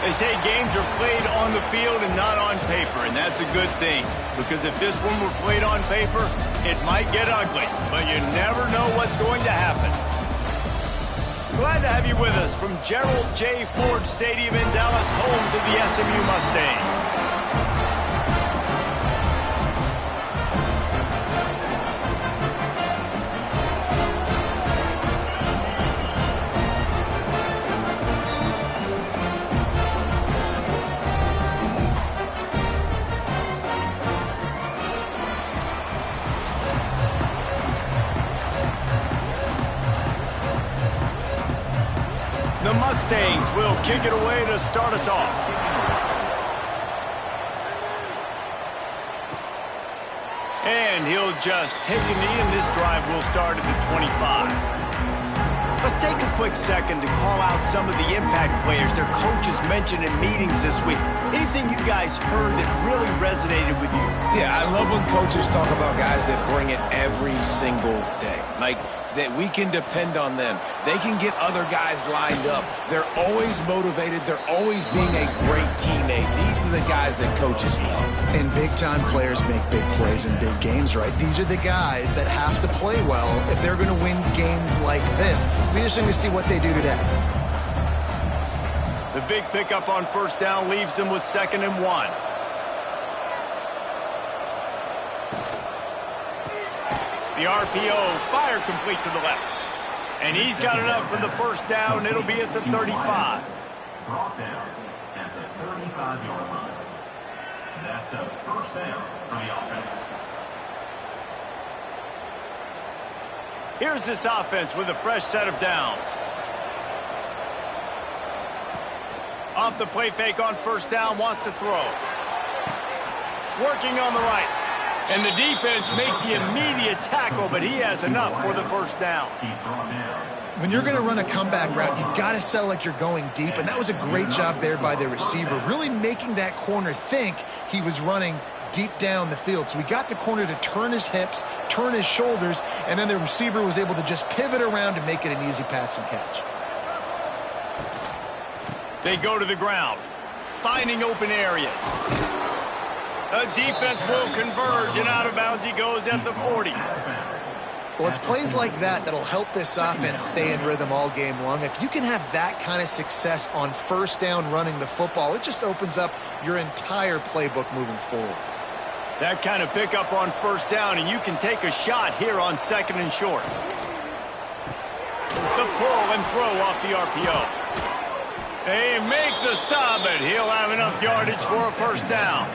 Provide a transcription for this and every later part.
They say games are played on the field and not on paper, and that's a good thing. Because if this one were played on paper, it might get ugly. But you never know what's going to happen. Glad to have you with us from Gerald J. Ford Stadium in Dallas, home to the Smu Mustangs. The Mustangs will kick it away to start us off. And he'll just take a knee, and this drive will start at the 25. Let's take a quick second to call out some of the impact players their coaches mentioned in meetings this week. Anything you guys heard that really resonated with you? Yeah, I love when coaches talk about guys that bring it every single day. Like, that we can depend on them. They can get other guys lined up. They're always motivated. They're always being a great teammate. These are the guys that coaches love. And big-time players make big plays in big games, right? These are the guys that have to play well if they're going to win games like this. We just need to see what they do today. The big pickup on first down leaves them with 2nd and 1. The RPO, fire complete to the left. And he's got enough for the first down. It'll be at the 35. Brought down at the 35-yard line. That's a first down for the offense. Here's this offense with a fresh set of downs. Off the play fake on first down, wants to throw. Working on the right. And the defense makes the immediate tackle, but he has enough for the first down. When you're going to run a comeback route, you've got to sell like you're going deep, and that was a great job there by the receiver, really making that corner think he was running deep down the field. So we got the corner to turn his hips, turn his shoulders, and then the receiver was able to just pivot around and make it an easy pass and catch. They go to the ground, finding open areas. The defense will converge, and out of bounds he goes at the 40. Well, it's plays like that that'll help this offense stay in rhythm all game long. If you can have that kind of success on first down running the football, it just opens up your entire playbook moving forward. That kind of pickup on first down, and you can take a shot here on 2nd and short. The pull and throw off the RPO. They make the stop, but he'll have enough yardage for a first down.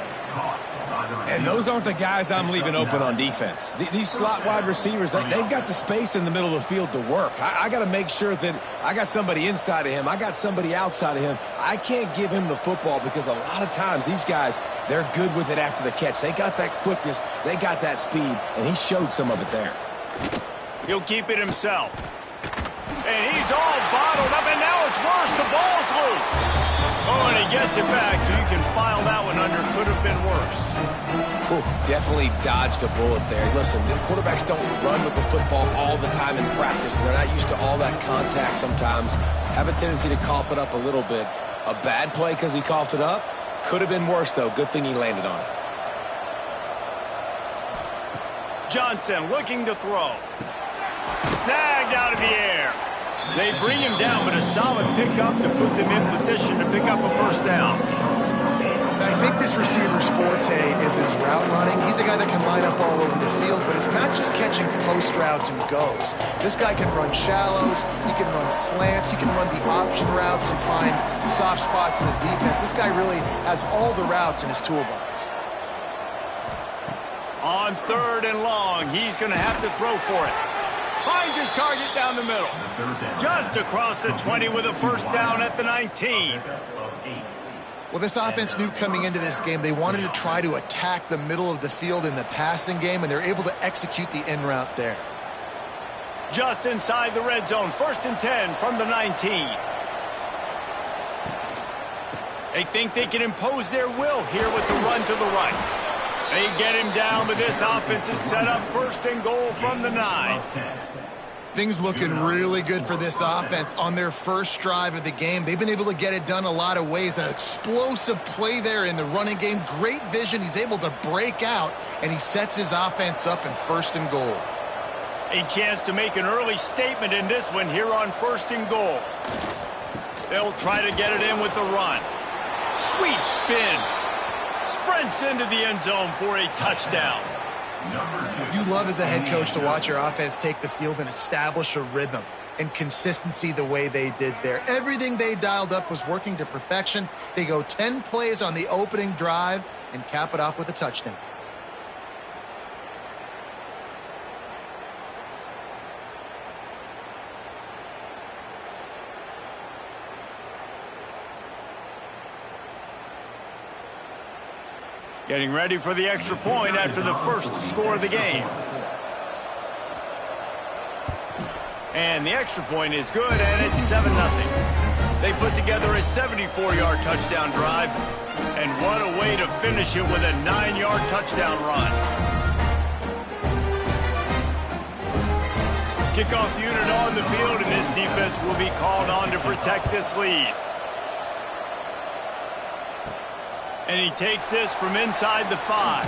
And those aren't the guys I'm leaving open on defense. These slot wide receivers, they've got the space in the middle of the field to work. I got to make sure that I got somebody inside of him. I got somebody outside of him. I can't give him the football because a lot of times these guys, they're good with it after the catch. They got that quickness. They got that speed, and he showed some of it there. He'll keep it himself. And he's all bottled up, and now it's worse. The ball's loose. Oh, and he gets it back, so you can file that one under. Could have been worse. Ooh, definitely dodged a bullet there. Listen, the quarterbacks don't run with the football all the time in practice, and they're not used to all that contact sometimes. Have a tendency to cough it up a little bit. A bad play because he coughed it up? Could have been worse, though. Good thing he landed on it. Johnson looking to throw. Snagged out of the air. They bring him down, but a solid pickup to put them in position to pick up a first down. I think this receiver's forte is his route running. He's a guy that can line up all over the field, but it's not just catching post routes and goes. This guy can run shallows, he can run slants, he can run the option routes and find soft spots in the defense. This guy really has all the routes in his toolbox. On 3rd and long, he's going to have to throw for it. Finds his target down the middle. Just across the 20 with a first down at the 19. Well, this offense knew coming into this game they wanted to try to attack the middle of the field in the passing game, and they're able to execute the in route there. Just inside the red zone, 1st and 10 from the 19. They think they can impose their will here with the run to the right. They get him down, but this offense is set up 1st and goal from the 9. Things looking really good for this offense on their first drive of the game. They've been able to get it done a lot of ways. An explosive play there in the running game. Great vision. He's able to break out, and he sets his offense up in 1st and goal. A chance to make an early statement in this one here on 1st and goal. They'll try to get it in with the run. Sweep spin. Sprints into the end zone for a touchdown. You love as a head coach to watch your offense take the field and establish a rhythm and consistency the way they did there. Everything they dialed up was working to perfection. They go 10 plays on the opening drive and cap it off with a touchdown. Getting ready for the extra point after the first score of the game. And the extra point is good, and it's 7-0. They put together a 74-yard touchdown drive, and what a way to finish it with a 9-yard touchdown run. Kickoff unit on the field, and this defense will be called on to protect this lead. And he takes this from inside the 5.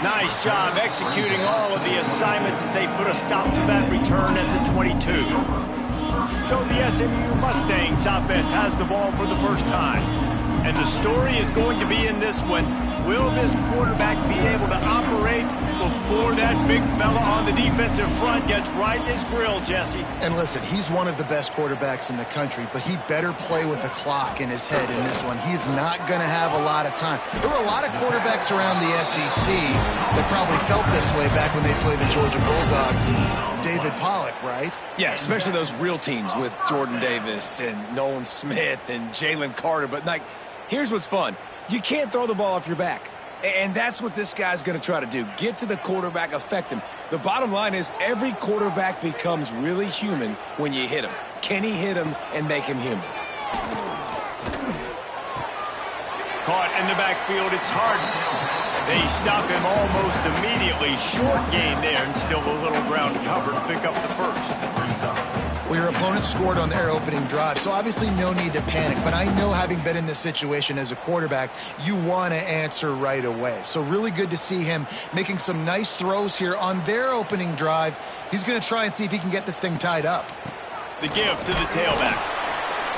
Nice job executing all of the assignments as they put a stop to that return at the 22. So the Smu Mustangs offense has the ball for the first time. And the story is going to be in this one. Will this quarterback be able to operate before that big fella on the defensive front gets right in his grill, Jesse? And listen, he's one of the best quarterbacks in the country, but he better play with a clock in his head in this one. He's not going to have a lot of time. There were a lot of quarterbacks around the SEC that probably felt this way back when they played the Georgia Bulldogs and David Pollock, right? Yeah, especially those real teams with Jordan Davis and Nolan Smith and Jalen Carter. But, like, here's what's fun. You can't throw the ball off your back. And that's what this guy's going to try to do. Get to the quarterback, affect him. The bottom line is every quarterback becomes really human when you hit him. Can he hit him and make him human? Caught in the backfield, it's Harden. They stop him almost immediately. Short gain there, and still a little ground to cover to pick up the first. Well, your opponent scored on their opening drive, so obviously no need to panic. But I know, having been in this situation as a quarterback, you want to answer right away. So really good to see him making some nice throws here on their opening drive. He's going to try and see if he can get this thing tied up. The give to the tailback.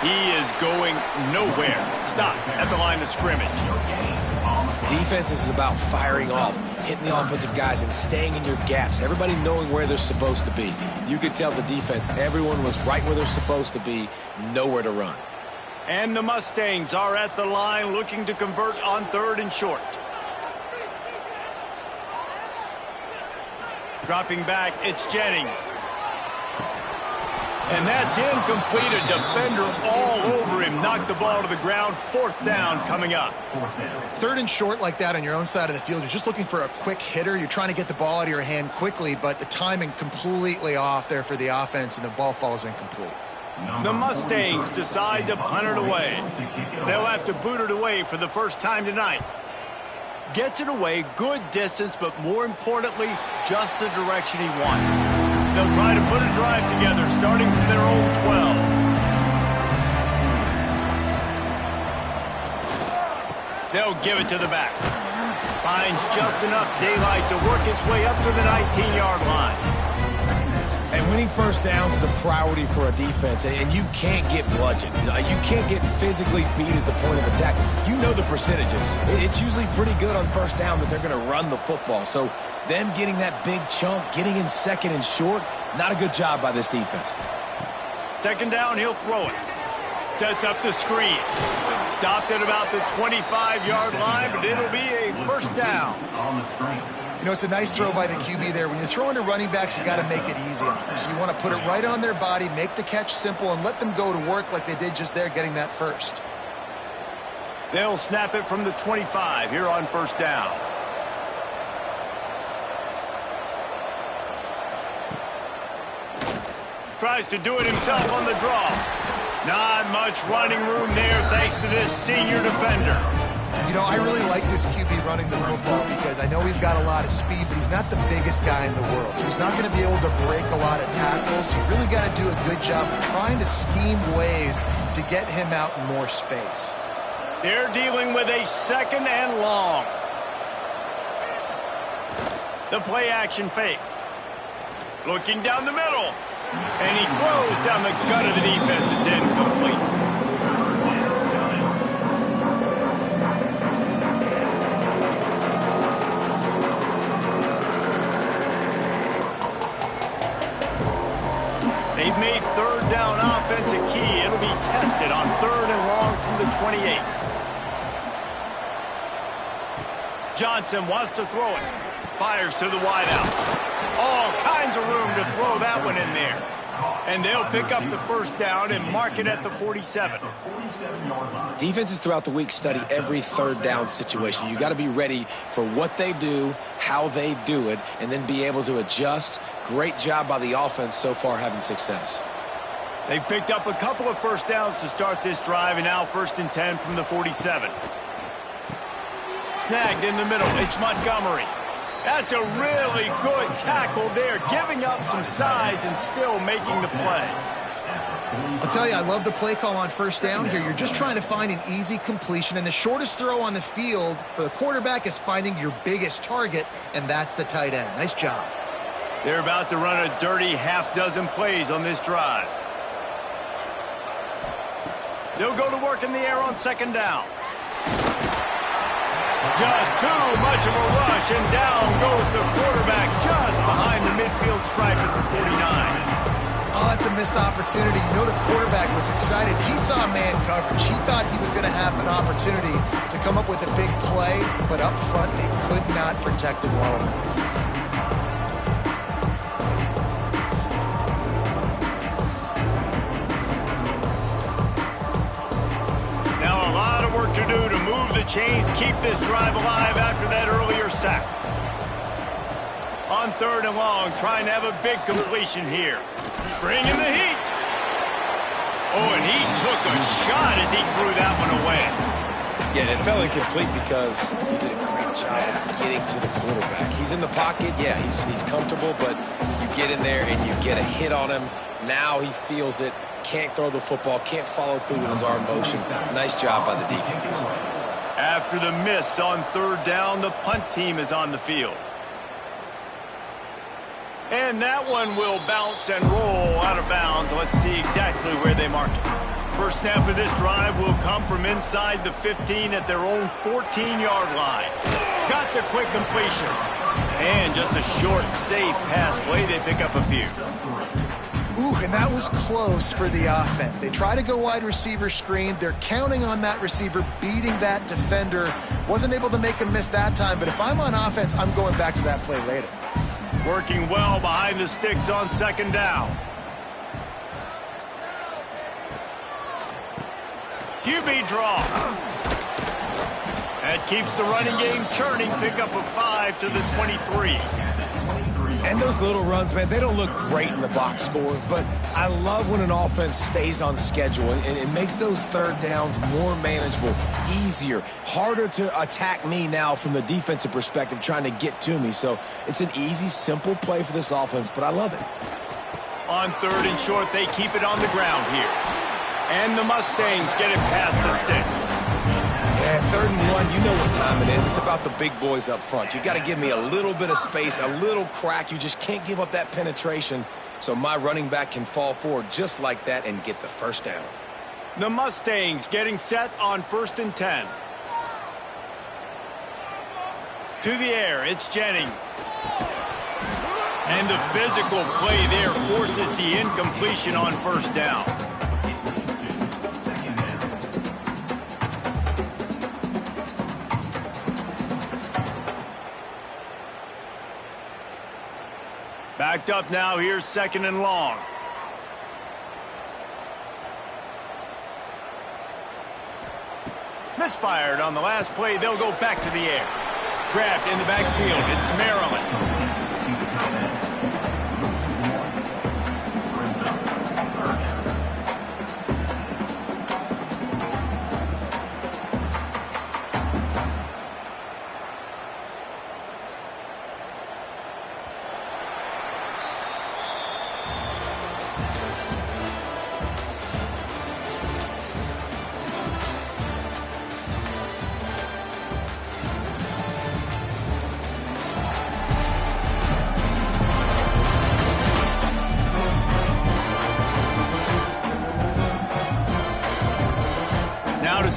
He is going nowhere. Stop at the line of scrimmage. Defense is about firing off, hitting the offensive guys, and staying in your gaps. Everybody knowing where they're supposed to be. You could tell the defense, everyone was right where they're supposed to be, nowhere to run. And the Mustangs are at the line looking to convert on 3rd and short. Dropping back, it's Jennings. And that's incomplete. A defender all over him. Knocked the ball to the ground. 4th down coming up. 3rd and short like that on your own side of the field. You're just looking for a quick hitter. You're trying to get the ball out of your hand quickly, but the timing completely off there for the offense, and the ball falls incomplete. The Mustangs decide to punt it away. They'll have to boot it away for the first time tonight. Gets it away, good distance, but more importantly, just the direction he wanted. They'll try to put a drive together, starting from their own 12. They'll give it to the back. Finds just enough daylight to work his way up to the 19-yard line. And winning first downs is a priority for a defense, and you can't get bludgeoned. You can't get physically beat at the point of attack. You know the percentages. It's usually pretty good on first down that they're going to run the football. So them getting that big chunk, getting in 2nd and short, not a good job by this defense. 2nd down, he'll throw it. Sets up the screen. Stopped at about the 25-yard line, but it'll be a first down. On the screen. You know, it's a nice throw by the QB there. When you're throwing to running backs, you got to make it easy on them. So you want to put it right on their body, make the catch simple, and let them go to work like they did just there, getting that first. They'll snap it from the 25 here on first down. Tries to do it himself on the draw. Not much running room there thanks to this senior defender. You know, I really like this QB running the football because I know he's got a lot of speed, but he's not the biggest guy in the world. So he's not going to be able to break a lot of tackles. You really got to do a good job of trying to scheme ways to get him out in more space. They're dealing with a 2nd and long. The play action fake. Looking down the middle. And he throws down the gut of the defense. It's incomplete. They've made 3rd down offense a key. It'll be tested on 3rd and long from the 28. Johnson wants to throw it. Fires to the wideout. All kinds of room to throw that one in there. And they'll pick up the 1st down and mark it at the 47. Defenses throughout the week study every 3rd down situation. You got to be ready for what they do, how they do it, and then be able to adjust. Great job by the offense so far having success. They've picked up a couple of 1st downs to start this drive, and now 1st and 10 from the 47. Snagged in the middle. It's Montgomery. That's a really good tackle there, giving up some size and still making the play. I'll tell you, I love the play call on 1st down here. You're just trying to find an easy completion, and the shortest throw on the field for the quarterback is finding your biggest target, and that's the tight end. Nice job. They're about to run a dirty half-dozen plays on this drive. They'll go to work in the air on 2nd down. Just too much of a rush, and down goes the quarterback just behind the midfield stripe at the 49. Oh, that's a missed opportunity. You know the quarterback was excited. He saw man coverage. He thought he was going to have an opportunity to come up with a big play, but up front they could not protect him well enough. To do to move the chains, keep this drive alive after that earlier sack. On 3rd and long, trying to have a big completion here. Bringing the heat. Oh, and he took a shot as he threw that one away. Yeah, it fell incomplete because he did a great job of getting to the quarterback. He's in the pocket. Yeah, he's comfortable, but you get in there and you get a hit on him. Now he feels it. Can't throw the football, can't follow through with his arm motion. Nice job by the defense. After the miss on 3rd down, the punt team is on the field. And that one will bounce and roll out of bounds. Let's see exactly where they mark it. First snap of this drive will come from inside the 15 at their own 14-yard line. Got the quick completion. And just a short, safe pass play. They pick up a few. Ooh, and that was close for the offense. They try to go wide receiver screen. They're counting on that receiver beating that defender. Wasn't able to make a miss that time, but if I'm on offense, I'm going back to that play later. Working well behind the sticks on 2nd down. QB draw. That keeps the running game churning. Pick up a 5 to the 23. And those little runs, man, they don't look great in the box score, but I love when an offense stays on schedule, and it makes those 3rd downs more manageable, easier, harder to attack me now from the defensive perspective trying to get to me. So it's an easy, simple play for this offense, but I love it. On 3rd and short, they keep it on the ground here. And the Mustangs get it past the sticks. Yeah, 3rd and 1, you know what time it is. It's about the big boys up front. You got to give me a little bit of space, a little crack. You just can't give up that penetration so my running back can fall forward just like that and get the 1st down. The Mustangs getting set on 1st and 10. To the air, it's Jennings. And the physical play there forces the incompletion on 1st down. Backed up now, here's 2nd and long. Misfired on the last play, they'll go back to the air. Grabbed in the backfield, it's Maryland.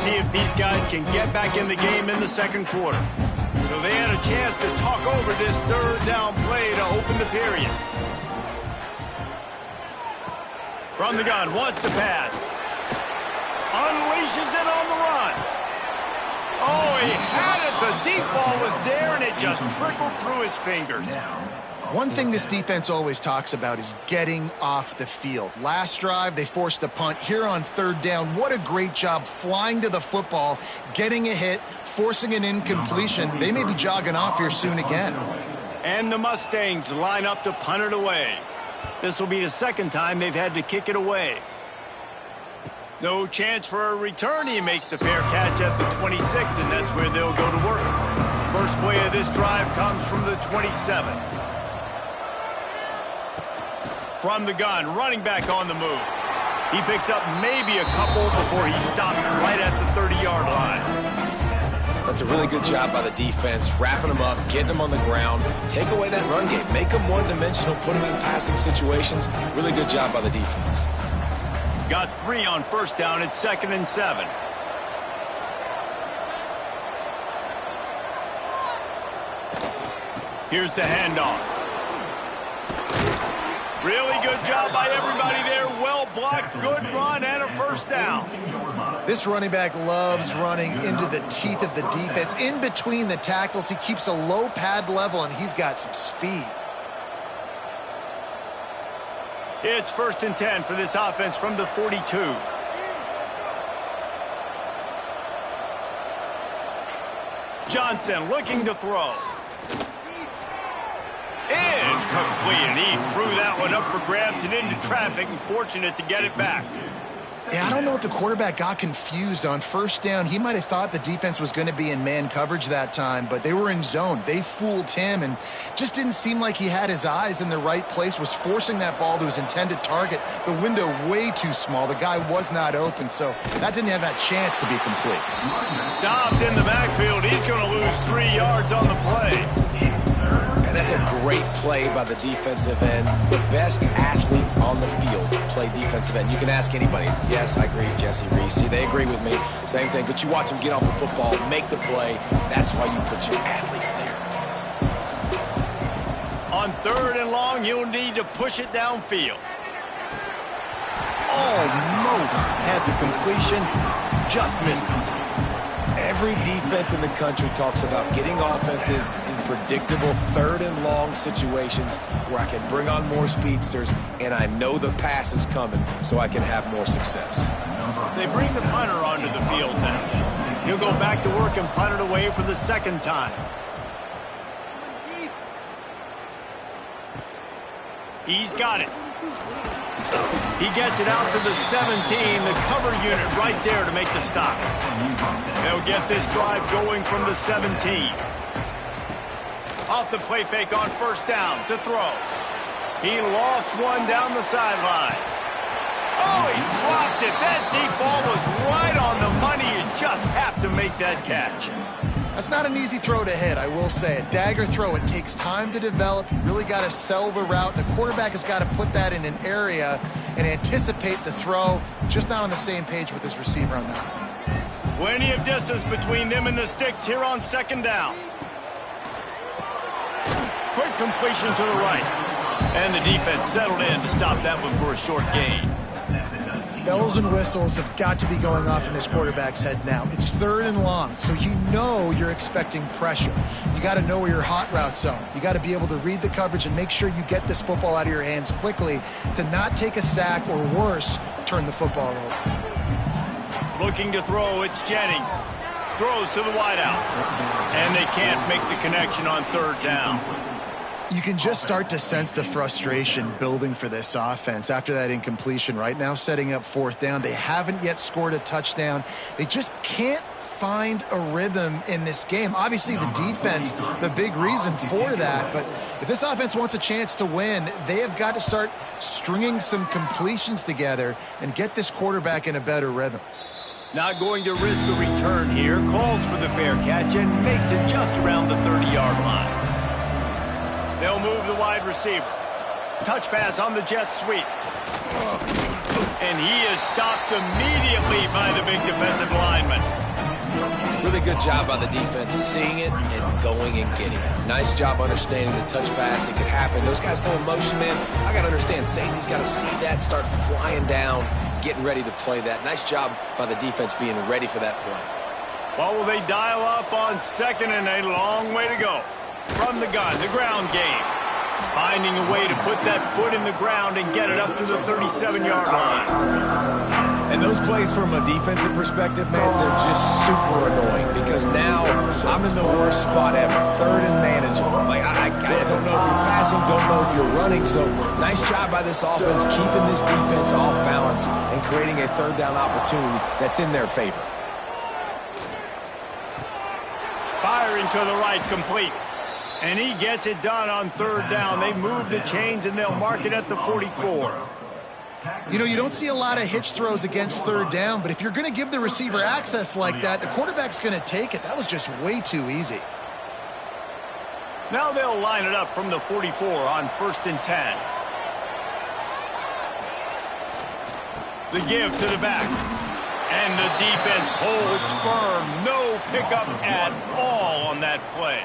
see if these guys can get back in the game in the second quarter. So they had a chance to talk over this third down play to open the period. From the gun, wants to pass. Unleashes it on the run. Oh, he had it. The deep ball was there, and it just trickled through his fingers. One thing this defense always talks about is getting off the field. Last drive, they forced a punt. Here on third down, what a great job flying to the football, getting a hit, forcing an incompletion. They may be jogging off here soon again. And the Mustangs line up to punt it away. This will be the second time they've had to kick it away. No chance for a return. He makes the fair catch at the 26, and that's where they'll go to work. First play of this drive comes from the 27. From the gun, running back on the move. He picks up maybe a couple before he's stopped right at the 30-yard line. That's a really good job by the defense, wrapping them up, getting them on the ground, take away that run game, make them one-dimensional, put them in passing situations. Really good job by the defense. Got 3 on first down at 2nd and 7. Here's the handoff. Really good job by everybody there. Well blocked, good run, and a first down. This running back loves running into the teeth of the defense. In between the tackles, he keeps a low pad level, and he's got some speed. It's 1st and 10 for this offense from the 42. Johnson looking to throw. Incomplete, and he threw that one up for grabs and into traffic, and fortunate to get it back. Yeah, I don't know if the quarterback got confused on first down. He might have thought the defense was going to be in man coverage that time, but they were in zone. They fooled him and just didn't seem like he had his eyes in the right place, was forcing that ball to his intended target. The window way too small. The guy was not open, so that didn't have that chance to be complete. Stopped in the backfield. He's going to lose 3 yards on the play. And that's a great play by the defensive end. The best athletes on the field play defensive end. You can ask anybody. Yes, I agree, Jesse Reese. See, they agree with me. Same thing. But you watch them get off the football, make the play. That's why you put your athletes there. On 3rd and long, you'll need to push it downfield. Almost had the completion. Just missed it. Every defense in the country talks about getting offenses in predictable 3rd and long situations where I can bring on more speedsters and I know the pass is coming so I can have more success. They bring the punter onto the field now. He'll go back to work and punt it away for the 2nd time. He's got it. He gets it out to the 17, the cover unit right there to make the stop. They'll get this drive going from the 17. Off the play fake on first down to throw. He lost one down the sideline. Oh, he dropped it. That deep ball was right on the money. You just have to make that catch. That's not an easy throw to hit, I will say. A dagger throw, it takes time to develop. You really got to sell the route. The quarterback has got to put that in an area and anticipate the throw. Just not on the same page with his receiver on that. Plenty of distance between them and the sticks here on 2nd down. Quick completion to the right. And the defense settled in to stop that one for a short gain. Bells and whistles have got to be going off in this quarterback's head now. It's 3rd and long, so you know you're expecting pressure. You got to know where your hot routes are. You got to be able to read the coverage and make sure you get this football out of your hands quickly to not take a sack or worse, turn the football over. Looking to throw, it's Jennings. Throws to the wideout. And they can't make the connection on 3rd down. You can just start to sense the frustration building for this offense after that incompletion. Right now, setting up 4th down. They haven't yet scored a touchdown. They just can't find a rhythm in this game. Obviously, the defense, the big reason for that. But if this offense wants a chance to win, they have got to start stringing some completions together and get this quarterback in a better rhythm. Not going to risk a return here. Calls for the fair catch and makes it just around the 30-yard line. They'll move the wide receiver. Touch pass on the jet sweep. And he is stopped immediately by the big defensive lineman. Really good job by the defense, seeing it and going and getting it. Nice job understanding the touch pass. It could happen. Those guys go in motion, man. I got to understand, safety's got to see that, start flying down, getting ready to play that. Nice job by the defense being ready for that play. Well, will they dial up on 2nd and a long way to go? From the gun, the ground game. Finding a way to put that foot in the ground and get it up to the 37-yard line. And those plays from a defensive perspective, man, they're just super annoying because now I'm in the worst spot ever, 3rd and manageable. Like, I don't know if you're passing, don't know if you're running, so nice job by this offense keeping this defense off balance and creating a 3rd down opportunity that's in their favor. Firing to the right, complete. And he gets it done on 3rd down. They move the chains, and they'll mark it at the 44. You know, you don't see a lot of hitch throws against 3rd down, but if you're going to give the receiver access like that, the quarterback's going to take it. That was just way too easy. Now they'll line it up from the 44 on 1st and 10. The give to the back. And the defense holds firm. No pickup at all on that play.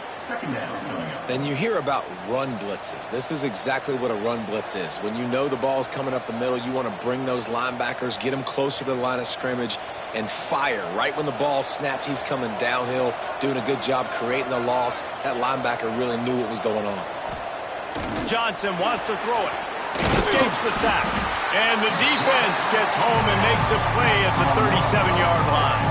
Then you hear about run blitzes. This is exactly what a run blitz is. When you know the ball's coming up the middle, you want to bring those linebackers, get them closer to the line of scrimmage, and fire. Right when the ball snapped, he's coming downhill, doing a good job creating the loss. That linebacker really knew what was going on. Johnson wants to throw it. Escapes the sack. And the defense gets home and makes a play at the 37-yard line.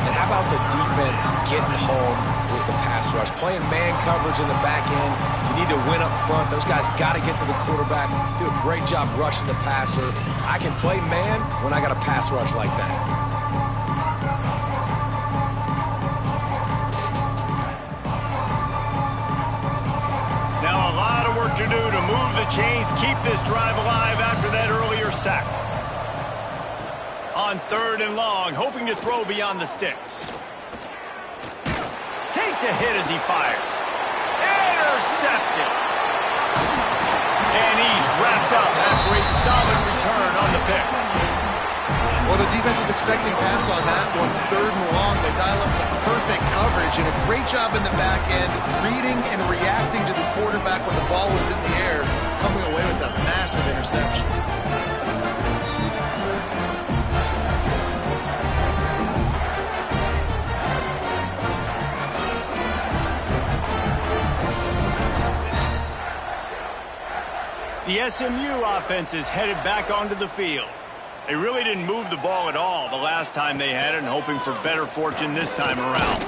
And how about the defense getting home with the pass rush? Playing man coverage in the back end. You need to win up front. Those guys got to get to the quarterback. Do a great job rushing the passer. I can play man when I got a pass rush like that. Now a lot of work to do to move the chains, keep this drive alive after that earlier sack. On 3rd and long, hoping to throw beyond the sticks. Takes a hit as he fires. Intercepted. And he's wrapped up after a solid return on the pick. Well, the defense was expecting pass on that one. 3rd and long, they dial up the perfect coverage and a great job in the back end, reading and reacting to the quarterback when the ball was in the air, coming away with a massive interception. The SMU offense is headed back onto the field. They really didn't move the ball at all the last time they had it, and hoping for better fortune this time around.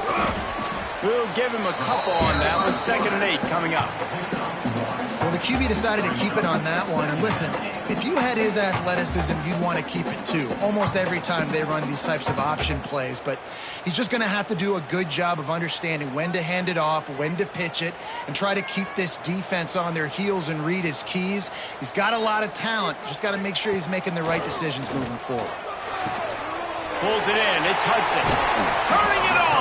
We'll give him a couple on that one. 2nd and 8 coming up. Well, the QB decided to keep it on that one. And listen, if you had his athleticism, you'd want to keep it too. Almost every time they run these types of option plays. But he's just going to have to do a good job of understanding when to hand it off, when to pitch it, and try to keep this defense on their heels and read his keys. He's got a lot of talent. Just got to make sure he's making the right decisions moving forward. Pulls it in. It's Hudson. Turning it on.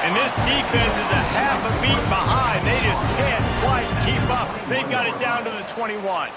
And this defense is a half a beat behind. They just can't quite keep up. They've got it down to the 21.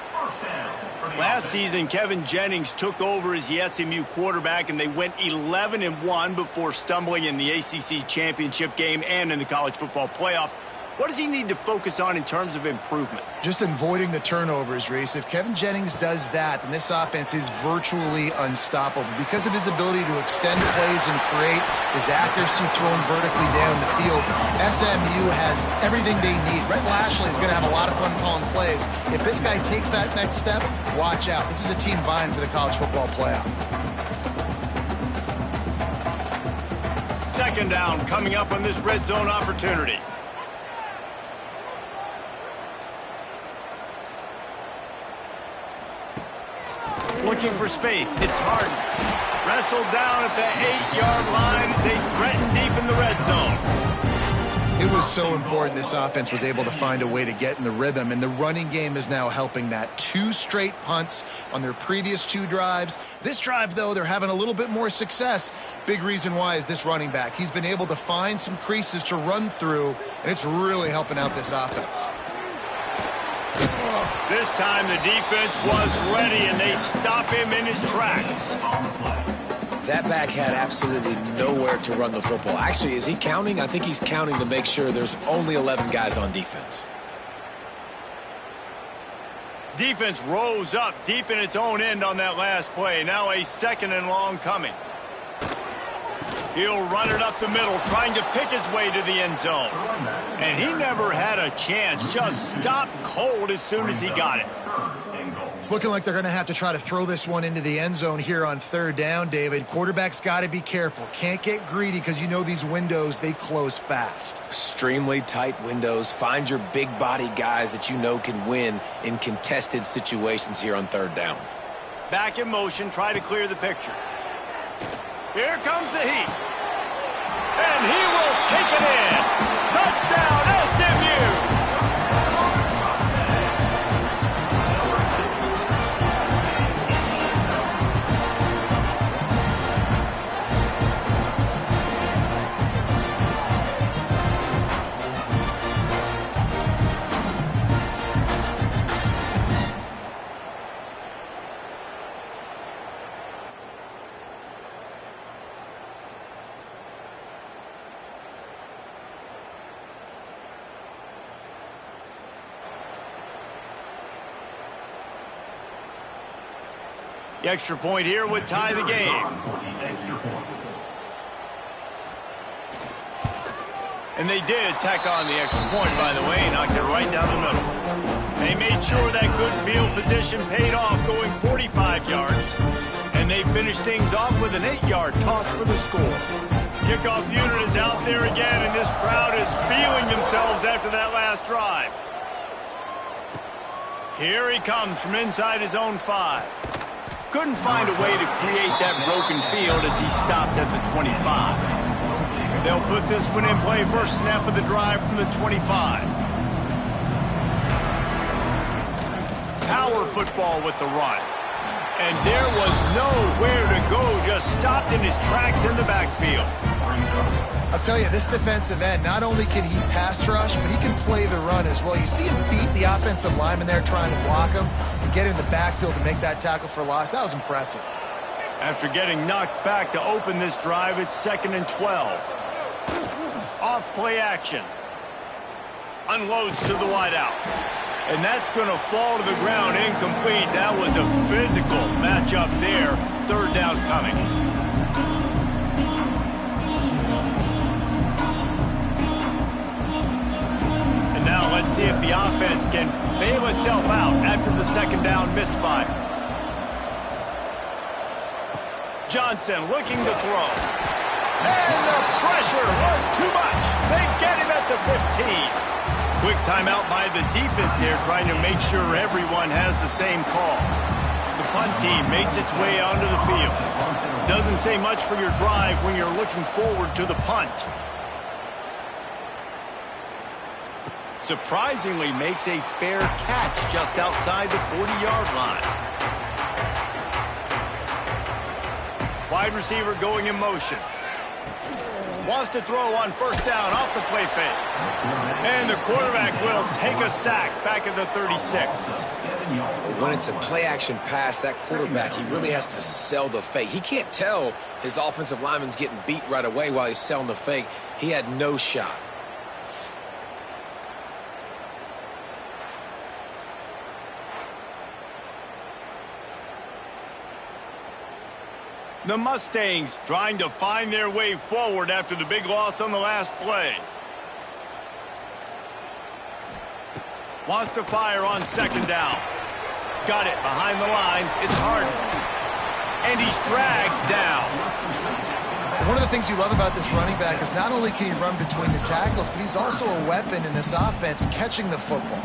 Last season, Kevin Jennings took over as the SMU quarterback, and they went 11-1 before stumbling in the ACC championship game and in the college football playoff. What does he need to focus on in terms of improvement? Just avoiding the turnovers, Reese. If Kevin Jennings does that, then this offense is virtually unstoppable because of his ability to extend plays and create his accuracy thrown vertically down the field. SMU has everything they need. Rhett Lashley is going to have a lot of fun calling plays. If this guy takes that next step, watch out. This is a team vying for the college football playoff. 2nd down coming up on this red zone opportunity. Looking for space. It's Harden. Wrestled down at the 8-yard line as they threaten deep in the red zone. It was so important this offense was able to find a way to get in the rhythm, and the running game is now helping that. 2 straight punts on their previous 2 drives. This drive, though, they're having a little bit more success. Big reason why is this running back. He's been able to find some creases to run through, and it's really helping out this offense. This time the defense was ready, and they stop him in his tracks. That back had absolutely nowhere to run the football. Actually, is he counting? I think he's counting to make sure there's only 11 guys on defense. Defense rose up deep in its own end on that last play. Now a 2nd and long coming. He'll run it up the middle, trying to pick his way to the end zone. And he never had a chance. Just stopped cold as soon as he got it. It's looking like they're going to have to try to throw this one into the end zone here on 3rd down, David. Quarterback's got to be careful. Can't get greedy because you know these windows, they close fast. Extremely tight windows. Find your big body guys that you know can win in contested situations here on 3rd down. Back in motion, try to clear the picture. Here comes the heat. And he will take it in. Touchdown, SMU! The extra point here would tie the game. And they did tack on the extra point, by the way, knocked it right down the middle. They made sure that good field position paid off, going 45 yards. And they finished things off with an 8-yard toss for the score. Kickoff unit is out there again, and this crowd is feeling themselves after that last drive. Here he comes from inside his own 5. Couldn't find a way to create that broken field as he stopped at the 25. They'll put this one in play first snap of the drive from the 25. Power football with the run. And there was nowhere to go, just stopped in his tracks in the backfield. I'll tell you, this defensive end, not only can he pass rush, but he can play the run as well. You see him beat the offensive lineman there trying to block him and get in the backfield to make that tackle for loss. That was impressive. After getting knocked back to open this drive, it's 2nd and 12. Off play action. Unloads to the wideout. And that's going to fall to the ground incomplete. That was a physical matchup there. 3rd down coming. Now let's see if the offense can bail itself out after the 2nd down misfire. Johnson looking to throw. And the pressure was too much. They get him at the 15. Quick timeout by the defense there, trying to make sure everyone has the same call. The punt team makes its way onto the field. Doesn't say much for your drive when you're looking forward to the punt. Surprisingly makes a fair catch just outside the 40-yard line. Wide receiver going in motion. Wants to throw on 1st down off the play fake. And the quarterback will take a sack back at the 36. When it's a play-action pass, that quarterback, he really has to sell the fake. He can't tell his offensive lineman's getting beat right away while he's selling the fake. He had no shot. The Mustangs trying to find their way forward after the big loss on the last play. Wants to fire on 2nd down. Got it behind the line. It's Harden. And he's dragged down. One of the things you love about this running back is not only can he run between the tackles, but he's also a weapon in this offense catching the football.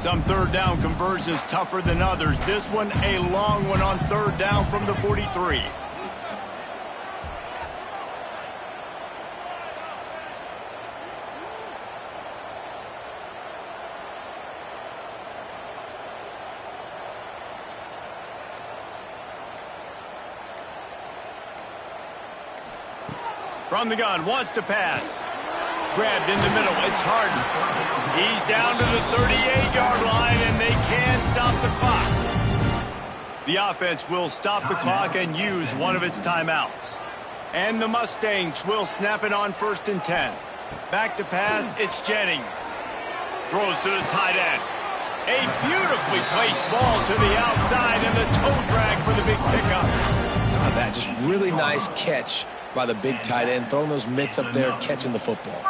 Some 3rd down conversions tougher than others. This one a long one on 3rd down from the 43. From the gun, wants to pass. grabbed in the middle. It's Harden. He's down to the 38-yard line, and they can't stop the clock. The offense will stop the clock and use one of its timeouts. And the Mustangs will snap it on 1st and 10. Back to pass, it's Jennings. Throws to the tight end. A beautifully placed ball to the outside, and the toe drag for the big pickup. Oh, that just really nice catch by the big tight end, throwing those mitts up there, catching the football.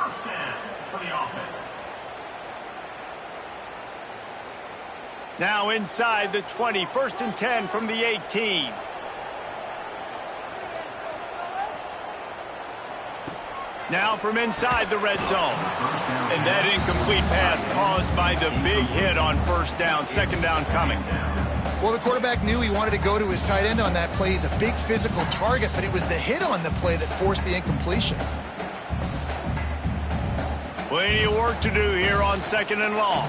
Now inside the 20, 1st and 10 from the 18. Now from inside the red zone. And that incomplete pass caused by the big hit on 1st down, 2nd down coming. Well, the quarterback knew he wanted to go to his tight end on that play. He's a big physical target, but it was the hit on the play that forced the incompletion. Plenty of work to do here on 2nd and long.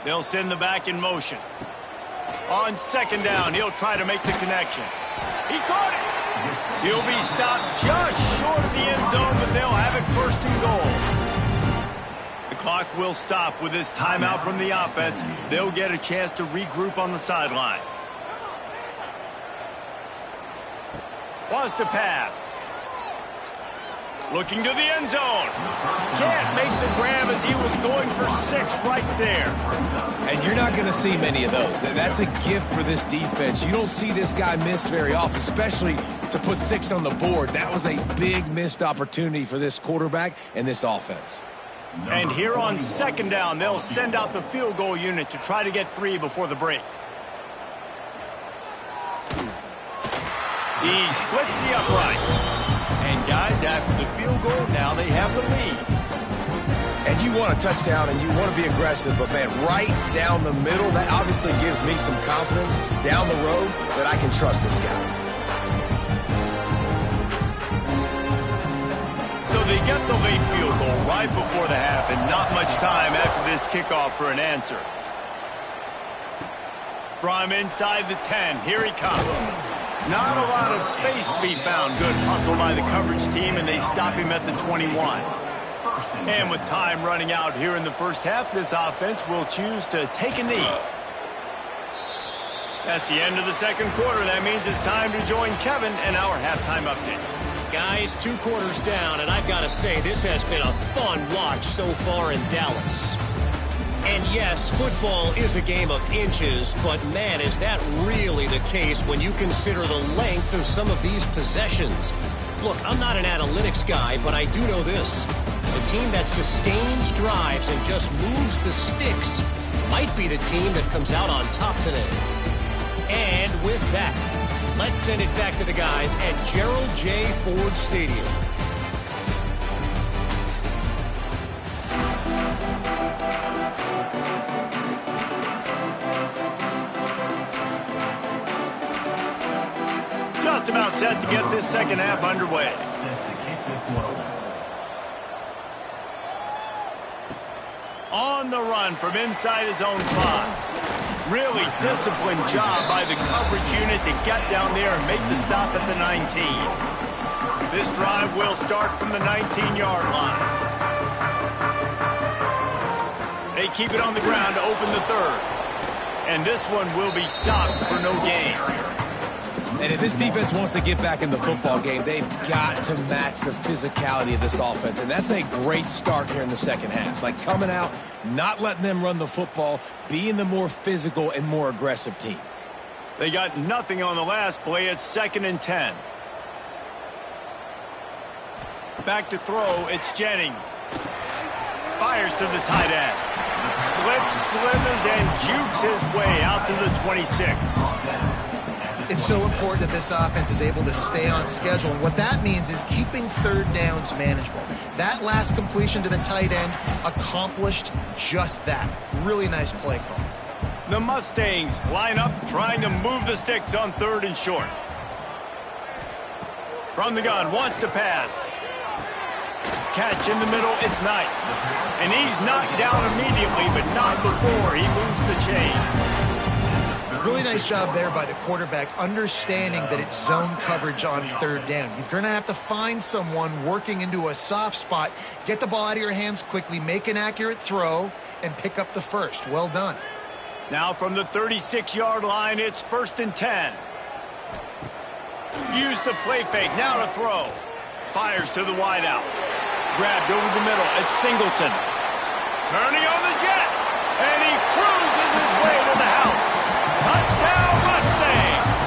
They'll send the back in motion. On 2nd down, he'll try to make the connection. He caught it. He'll be stopped just short of the end zone, but they'll have it 1st and goal. The clock will stop with this timeout from the offense. They'll get a chance to regroup on the sideline. Wants to pass. Looking to the end zone. Can't make the grab as he was going for 6 right there. And you're not going to see many of those. That's a gift for this defense. You don't see this guy miss very often, especially to put 6 on the board. That was a big missed opportunity for this quarterback and this offense. And here on 2nd down, they'll send out the field goal unit to try to get 3 before the break. He splits the uprights. And guys, after the field goal, now they have the lead. And you want a touchdown and you want to be aggressive, but man, right down the middle, that obviously gives me some confidence down the road that I can trust this guy. So they get the late field goal right before the half, and not much time after this kickoff for an answer. From inside the 10, here he comes. Not a lot of space to be found. Good hustle by the coverage team, and they stop him at the 21. And with time running out here in the first half, this offense will choose to take a knee. That's the end of the 2nd quarter. That means it's time to join Kevin and our halftime update. Guys, 2 quarters down, and I've got to say, this has been a fun watch so far in Dallas. And yes, football is a game of inches, but man, is that really the case when you consider the length of some of these possessions. Look, I'm not an analytics guy, but I do know this. The team that sustains drives and just moves the sticks might be the team that comes out on top today. And with that, let's send it back to the guys at Gerald J. Ford Stadium. Just about set to get this 2nd half underway. On the run from inside his own 5. Really disciplined job by the coverage unit to get down there and make the stop at the 19. This drive will start from the 19-yard line. They keep it on the ground to open the 3rd. And this one will be stopped for no gain. And if this defense wants to get back in the football game, they've got to match the physicality of this offense. And that's a great start here in the 2nd half. Like coming out, not letting them run the football, being the more physical and more aggressive team. They got nothing on the last play. It's 2nd and 10. Back to throw, it's Jennings. Fires to the tight end. Slips, slithers, and jukes his way out to the 26. It's so important that this offense is able to stay on schedule, and what that means is keeping 3rd downs manageable. That last completion to the tight end accomplished just that. Really nice play call. The Mustangs line up trying to move the sticks on 3rd and short. From the gun, wants to pass. Catch in the middle, it's Knight. And he's knocked down immediately, but not before he moves the chains. Really nice job there by the quarterback, understanding that it's zone coverage on third down. You're going to have to find someone working into a soft spot, get the ball out of your hands quickly, make an accurate throw, and pick up the first. Well done. Now from the 36-yard line, it's 1st and 10. Use the play fake, now to throw. Fires to the wideout. Grabbed over the middle, it's Singleton. Turning on the jet, and he cruises his way to the house. Touchdown, Mustangs!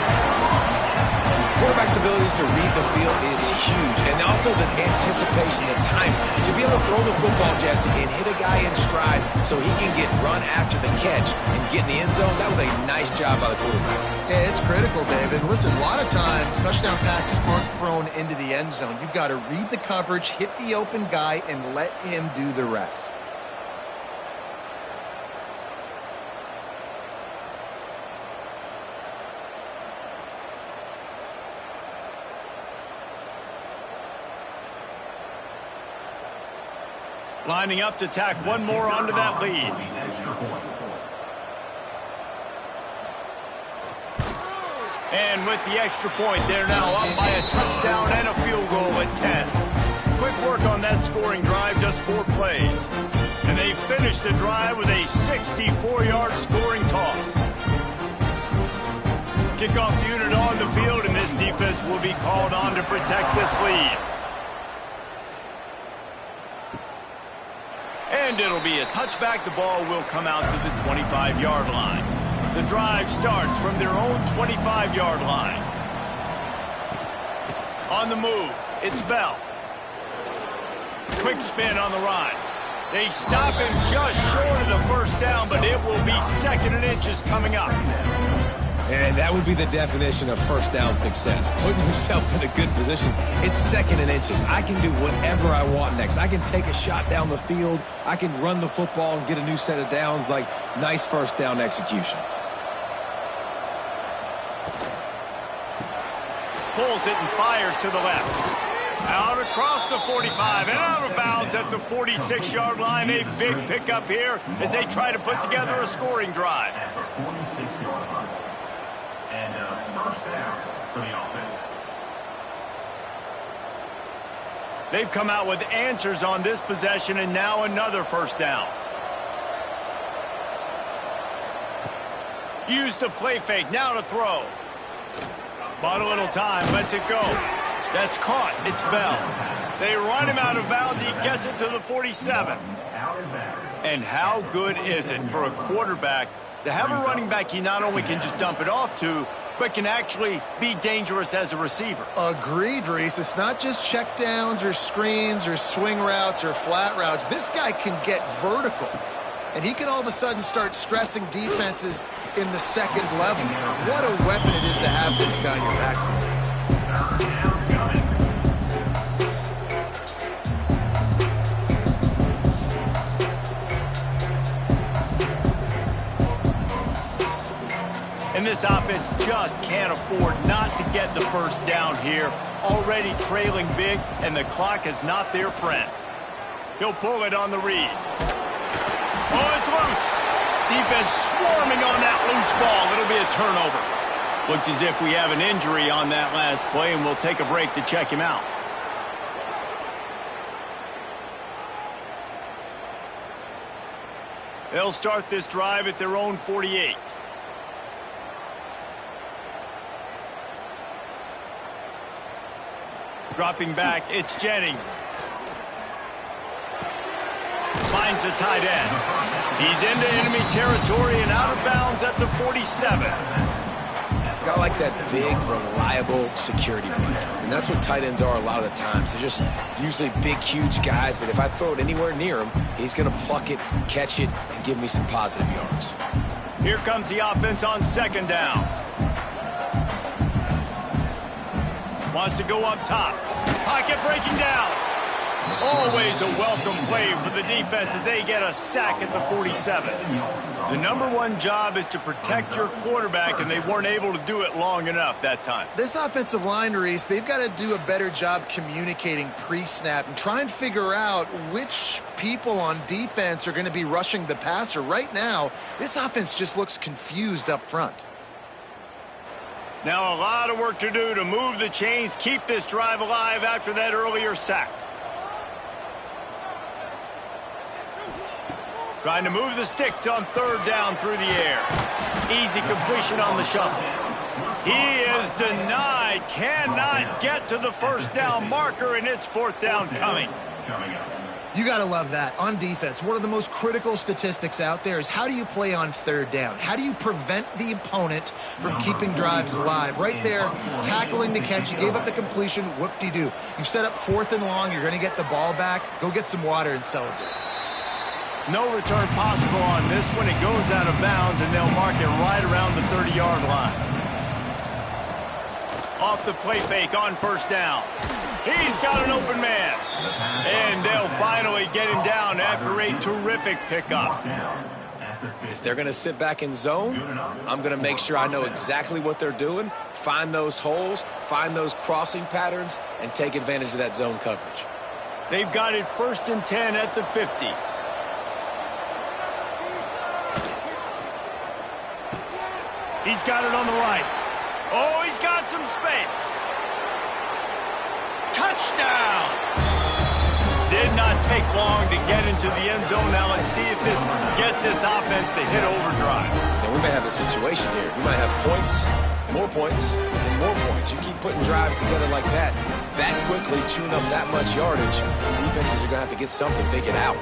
Quarterback's abilities to read the field is huge, and also the anticipation, the time. To be able to throw the football, Jesse, and hit a guy in stride so he can get run after the catch and get in the end zone, that was a nice job by the quarterback. Yeah, it's critical, David. Listen, a lot of times touchdown passes aren't thrown into the end zone. You've got to read the coverage, hit the open guy, and let him do the rest. Lining up to tack one more onto that lead. And with the extra point, they're now up by a touchdown and a field goal at 10. Quick work on that scoring drive, just 4 plays. And they finish the drive with a 64-yard scoring toss. Kickoff unit on the field, and this defense will be called on to protect this lead. And it'll be a touchback. The ball will come out to the 25-yard line. The drive starts from their own 25-yard line. On the move, it's Bell. Quick spin on the run. They stop him just short of the first down, but it will be 2nd and inches coming up. And that would be the definition of first down success. Putting yourself in a good position. It's 2nd and inches. I can do whatever I want next. I can take a shot down the field. I can run the football and get a new set of downs. Like, nice first down execution. Pulls it and fires to the left. Out across the 45 and out of bounds at the 46-yard line. A big pickup here as they try to put together a scoring drive. At the 46-yard line. And first down for the offense. They've come out with answers on this possession, and now another first down. Use the play fake, now to throw. Bought a little time, lets it go. That's caught, it's Bell. They run him out of bounds, he gets it to the 47. And how good is it for a quarterback to have a running back he not only can just dump it off to, but can actually be dangerous as a receiver? Agreed, Reese. It's not just check downs or screens or swing routes or flat routes. This guy can get vertical, and he can all of a sudden start stressing defenses in the second level. What a weapon it is to have this guy in your backfield. And this offense just can't afford not to get the first down here. Already trailing big, and the clock is not their friend. He'll pull it on the read. Oh, it's loose. Defense swarming on that loose ball. It'll be a turnover. Looks as if we have an injury on that last play, and we'll take a break to check him out. They'll start this drive at their own 48. Dropping back, it's Jennings. Finds the tight end. He's into enemy territory and out of bounds at the 47. Got like that big, reliable security blanket. And that's what tight ends are a lot of the times. They're just usually big, huge guys that if I throw it anywhere near him, he's going to pluck it, catch it, and give me some positive yards. Here comes the offense on 2nd down. Wants to go up top. Pocket breaking down. Always a welcome play for the defense as they get a sack at the 47. The #1 job is to protect your quarterback, and they weren't able to do it long enough that time. This offensive line, Reese, they've got to do a better job communicating pre-snap and try and figure out which people on defense are going to be rushing the passer. Right now, this offense just looks confused up front. Now a lot of work to do to move the chains, keep this drive alive after that earlier sack. Trying to move the sticks on third down through the air. Easy completion on the shuffle. He is denied, cannot get to the first down marker, and it's fourth down coming. You got to love that. On defense, one of the most critical statistics out there is how do you play on third down? How do you prevent the opponent from keeping drives alive? Right there, tackling the catch. You gave up the completion. Whoop-de-doo. You've set up fourth and long. You're going to get the ball back. Go get some water and celebrate. No return possible on this one. It goes out of bounds, and they'll mark it right around the 30-yard line. Off the play fake on first down. He's got an open man. And they'll finally get him down after a terrific pickup. If they're going to sit back in zone, I'm going to make sure I know exactly what they're doing, find those holes, find those crossing patterns, and take advantage of that zone coverage. They've got it 1st and 10 at the 50. He's got it on the right. Oh, he's got some space. Touchdown! Did not take long to get into the end zone. Now let's see if this gets this offense to hit overdrive. Now we may have a situation here. We might have points, and more points. You keep putting drives together like that quickly, chewing up that much yardage, defenses are going to have to get something figured out.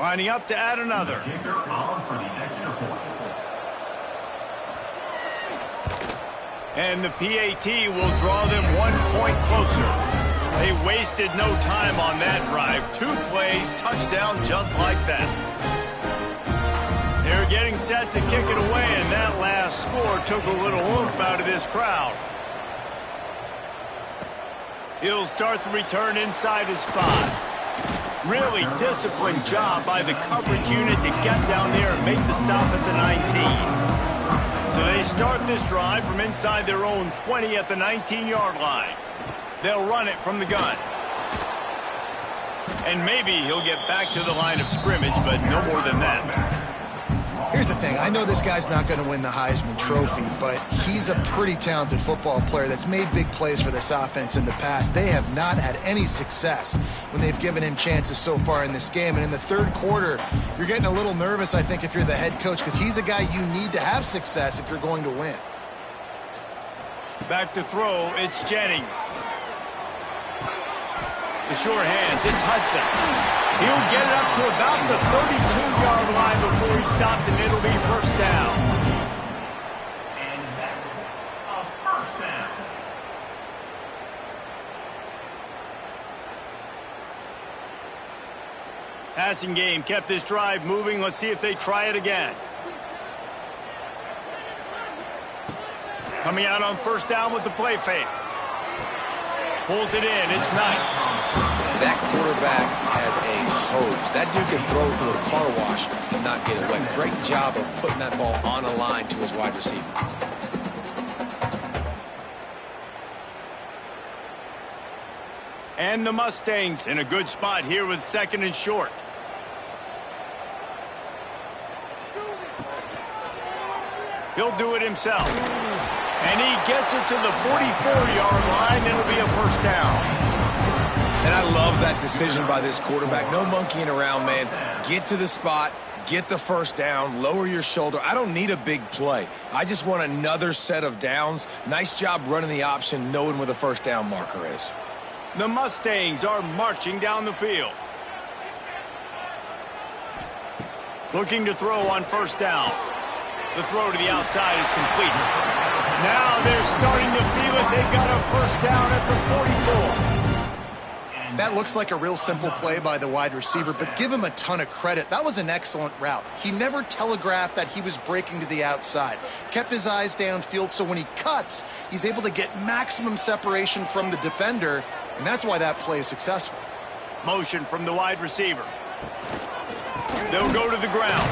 Lining up to add another. Kicker on for the extra point. And the PAT will draw them 1 point closer. They wasted no time on that drive. 2 plays, touchdown just like that. They're getting set to kick it away, and that last score took a little oomph out of this crowd. He'll start the return inside his spot. Really disciplined job by the coverage unit to get down there and make the stop at the 19. So they start this drive from inside their own 20 at the 19-yard line. They'll run it from the gun. And maybe he'll get back to the line of scrimmage, but no more than that. Here's the thing. I know this guy's not going to win the Heisman Trophy, but he's a pretty talented football player that's made big plays for this offense in the past. They have not had any success when they've given him chances so far in this game. And in the third quarter, you're getting a little nervous, I think, if you're the head coach, because he's a guy you need to have success if you're going to win. Back to throw, it's Jennings. The sure hands, it's Hudson. He'll get it up to about the 32-yard line before he stopped, and it'll be first down. And that's a first down. Passing game kept this drive moving. Let's see if they try it again. Coming out on first down with the play fake. Pulls it in, it's Knight. That quarterback has a hose. That dude can throw through a car wash and not get it wet. Great job of putting that ball on a line to his wide receiver. And the Mustangs in a good spot here with 2nd and short. He'll do it himself. And he gets it to the 44-yard line. It'll be a first down. And I love that decision by this quarterback. No monkeying around, man. Get to the spot, get the first down, lower your shoulder. I don't need a big play. I just want another set of downs. Nice job running the option, knowing where the first down marker is. The Mustangs are marching down the field. Looking to throw on first down. The throw to the outside is complete. Now they're starting to feel it. They've got a first down at the 44. That looks like a real simple play by the wide receiver, but give him a ton of credit. That was an excellent route. He never telegraphed that he was breaking to the outside. Kept his eyes downfield, so when he cuts, he's able to get maximum separation from the defender, and that's why that play is successful. Motion from the wide receiver. They'll go to the ground.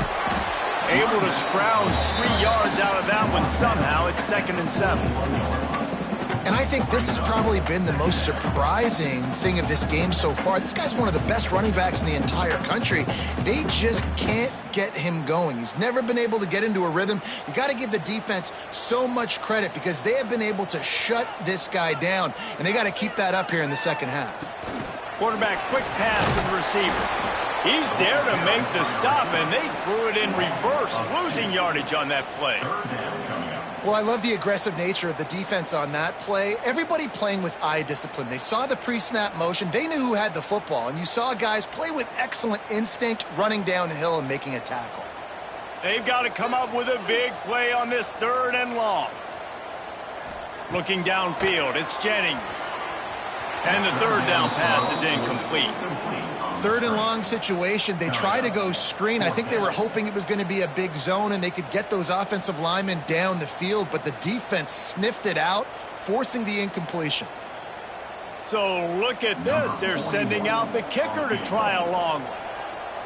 Able to scrounge 3 yards out of that one somehow. It's 2nd and 7. And I think this has probably been the most surprising thing of this game so far. This guy's one of the best running backs in the entire country. They just can't get him going. He's never been able to get into a rhythm. You got to give the defense so much credit because they have been able to shut this guy down, and they got to keep that up here in the second half. Quarterback, quick pass to the receiver. He's there to make the stop, and they threw it in reverse, losing yardage on that play. Well, I love the aggressive nature of the defense on that play. Everybody playing with eye discipline. They saw the pre-snap motion. They knew who had the football, and you saw guys play with excellent instinct, running downhill and making a tackle. They've got to come up with a big play on this 3rd and long. Looking downfield, it's Jennings. And the 3rd down pass is incomplete. 3rd and long situation. They try to go screen. I think they were hoping it was going to be a big zone and they could get those offensive linemen down the field, but the defense sniffed it out, forcing the incompletion. So look at this. They're sending out the kicker to try a long one.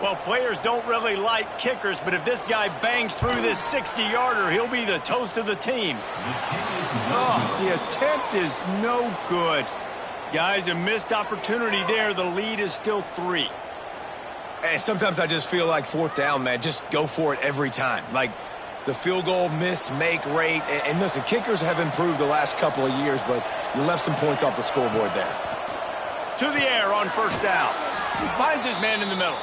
Well, players don't really like kickers, but if this guy bangs through this 60-yarder, he'll be the toast of the team. Oh, the attempt is no good. Guys, a missed opportunity there. The lead is still 3. Hey, sometimes I just feel like 4th down, man. Just go for it every time. Like the field goal miss-make rate. And listen, kickers have improved the last couple of years, but you left some points off the scoreboard there. To the air on 1st down. He finds his man in the middle.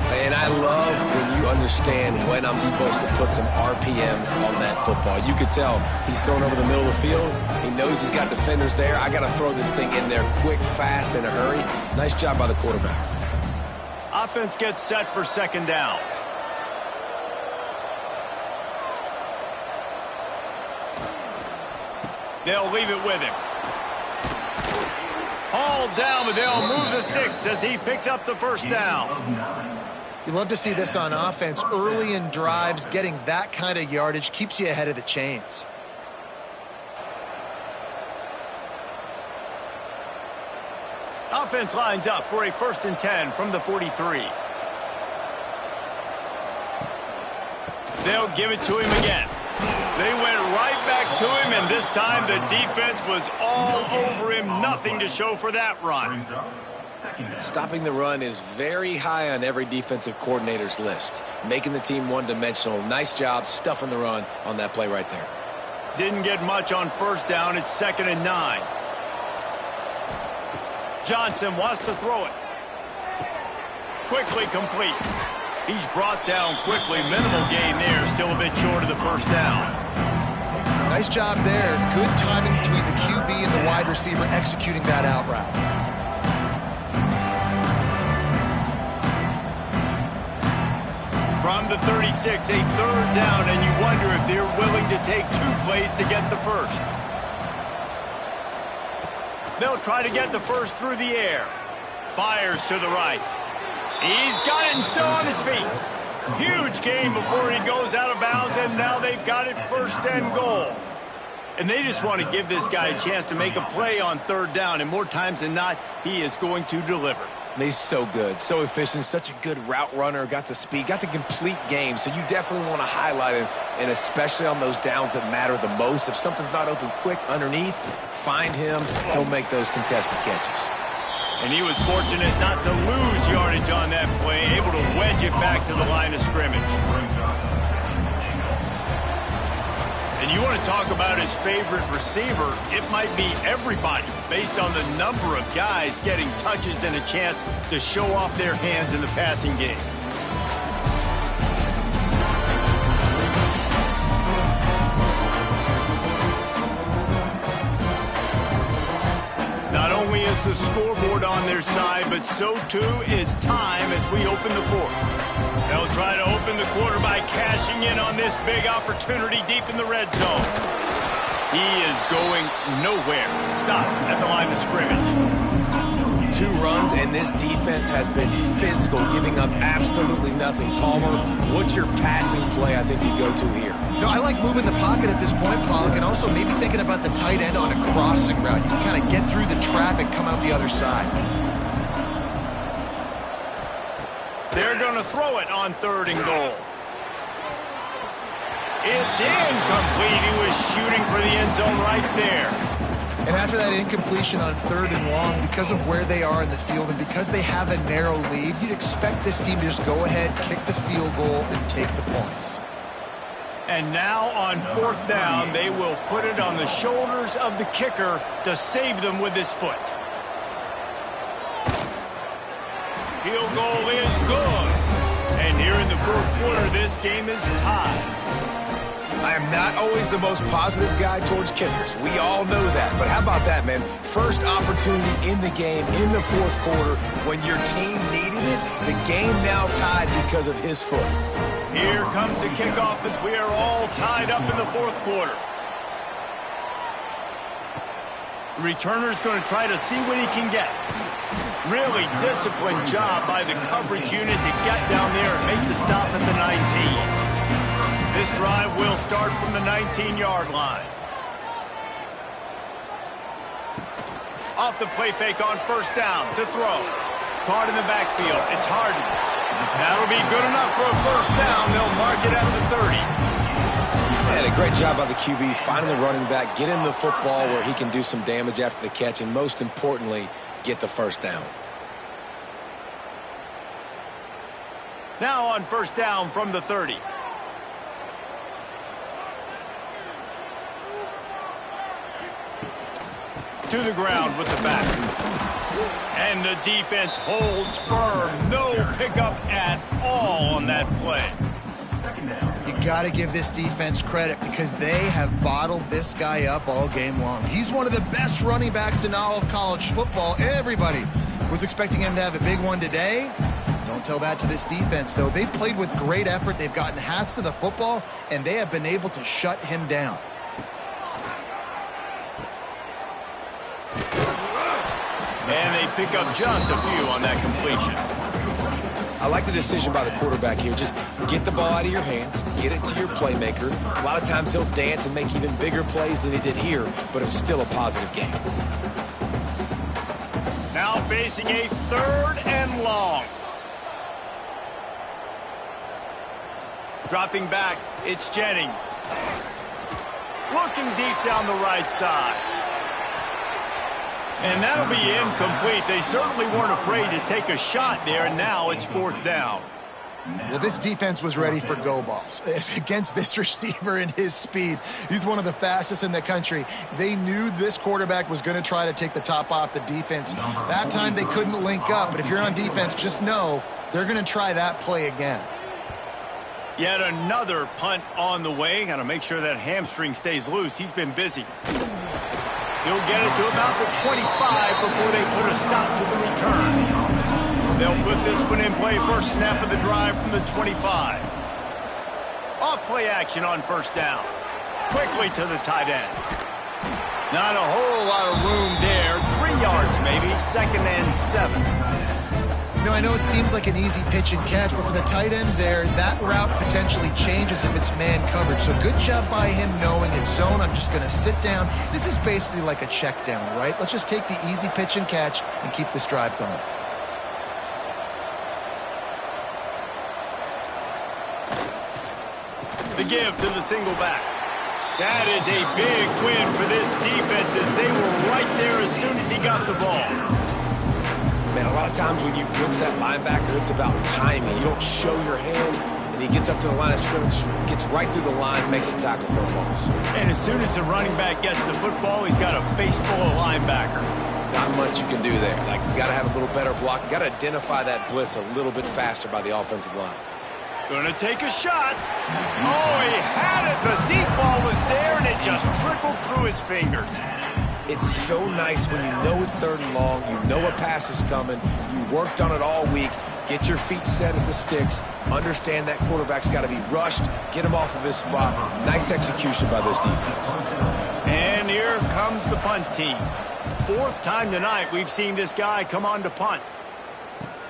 And I love when you understand when I'm supposed to put some RPMs on that football. You could tell he's thrown over the middle of the field. He knows he's got defenders there. I got to throw this thing in there quick, fast, in a hurry. Nice job by the quarterback. Offense gets set for 2nd down. They'll leave it with him. Hauled down, but they'll move the sticks as he picks up the 1st down. You love to see this on offense. Early in drives, getting that kind of yardage keeps you ahead of the chains. Offense lines up for a 1st and 10 from the 43. They'll give it to him again. They went right back to him, and this time the defense was all over him. Nothing to show for that run. Stopping the run is very high on every defensive coordinator's list. Making the team one-dimensional. Nice job stuffing the run on that play right there. Didn't get much on 1st down. It's 2nd and 9. Johnson wants to throw it. Quickly complete. He's brought down quickly. Minimal gain there. Still a bit short of the 1st down. Nice job there. Good timing between the QB and the wide receiver executing that out route. From the 36, a 3rd down, and you wonder if they're willing to take 2 plays to get the 1st. They'll try to get the 1st through the air. Fires to the right. He's got it and still on his feet. Huge gain before he goes out of bounds, and now they've got it 1st and goal. And they just want to give this guy a chance to make a play on 3rd down, and more times than not, he is going to deliver. He's so good, so efficient, such a good route runner, got the speed, got the complete game, so you definitely want to highlight him, and especially on those downs that matter the most. If something's not open quick underneath, find him, he'll make those contested catches. And he was fortunate not to lose yardage on that play, able to wedge it back to the line of scrimmage. And you want to talk about his favorite receiver, it might be everybody, based on the number of guys getting touches and a chance to show off their hands in the passing game. Not only is the scoreboard on their side, but so too is time as we open the 4th. They'll try to open the quarter by cashing in on this big opportunity deep in the red zone. He is going nowhere. Stop at the line of scrimmage. 2 runs, and this defense has been physical, giving up absolutely nothing. Palmer, what's your passing play I think you go to here? No, I like moving the pocket at this point, Pollock, and also maybe thinking about the tight end on a crossing route. You can kind of get through the traffic, come out the other side. They're going to throw it on 3rd and goal. It's incomplete. He was shooting for the end zone right there. And after that incompletion on 3rd and long, because of where they are in the field and because they have a narrow lead, you'd expect this team to just go ahead, kick the field goal, and take the points. And now on 4th down, they will put it on the shoulders of the kicker to save them with his foot. Field goal is good. And here in the 4th quarter, this game is tied. I am not always the most positive guy towards kickers. We all know that. But how about that, man? First opportunity in the game in the 4th quarter when your team needed it. The game now tied because of his foot. Here comes the kickoff as we are all tied up in the 4th quarter. The returner's going to try to see what he can get. Really disciplined job by the coverage unit to get down there and make the stop at the 19. This drive will start from the 19-yard line. Off the play fake on 1st down to throw. Caught in the backfield. It's Harden. That'll be good enough for a 1st down. They'll mark it at the 30. Man, a great job by the QB finding the running back, get him the football where he can do some damage after the catch, and most importantly, get the 1st down. Now on 1st down from the 30. To the ground with the back. And the defense holds firm. No pickup at all on that play. You got to give this defense credit because they have bottled this guy up all game long. He's one of the best running backs in all of college football. Everybody was expecting him to have a big one today. Don't tell that to this defense, though. They've played with great effort. They've gotten hats to the football, and they have been able to shut him down. And they pick up just a few on that completion. I like the decision by the quarterback here. Just get the ball out of your hands, get it to your playmaker. A lot of times he'll dance and make even bigger plays than he did here, but it was still a positive game. Now facing a 3rd and long. Dropping back, it's Jennings. Looking deep down the right side. And that'll be incomplete. They certainly weren't afraid to take a shot there, and now it's 4th down. Well, this defense was ready for go balls. Against this receiver and his speed, he's one of the fastest in the country. They knew this quarterback was going to try to take the top off the defense. That time they couldn't link up, but if you're on defense, just know they're going to try that play again. Yet another punt on the way. Got to make sure that hamstring stays loose. He's been busy. He'll get it to about the 25 before they put a stop to the return. They'll put this one in play. First snap of the drive from the 25. Off play action on 1st down. Quickly to the tight end. Not a whole lot of room there. 3 yards maybe. 2nd and 7. You know, I know it seems like an easy pitch and catch, but for the tight end there, that route potentially changes if it's man coverage. So good job by him knowing it's zone. I'm just going to sit down. This is basically like a check down, right? Let's just take the easy pitch and catch and keep this drive going. The give to the single back. That is a big win for this defense as they were right there as soon as he got the ball. Man, a lot of times when you blitz that linebacker, it's about timing. You don't show your hand, and he gets up to the line of scrimmage, gets right through the line, makes a tackle for a loss. And as soon as the running back gets the football, he's got a face full of linebacker. Not much you can do there. Like, you got to have a little better block. You got to identify that blitz a little bit faster by the offensive line. Gonna take a shot. Oh, he had it. The deep ball was there, and it just trickled through his fingers. It's so nice when you know it's 3rd and long, you know a pass is coming, you worked on it all week, get your feet set at the sticks, understand that quarterback's got to be rushed, get him off of his spot. Nice execution by this defense. And here comes the punt team. 4th time tonight we've seen this guy come on to punt.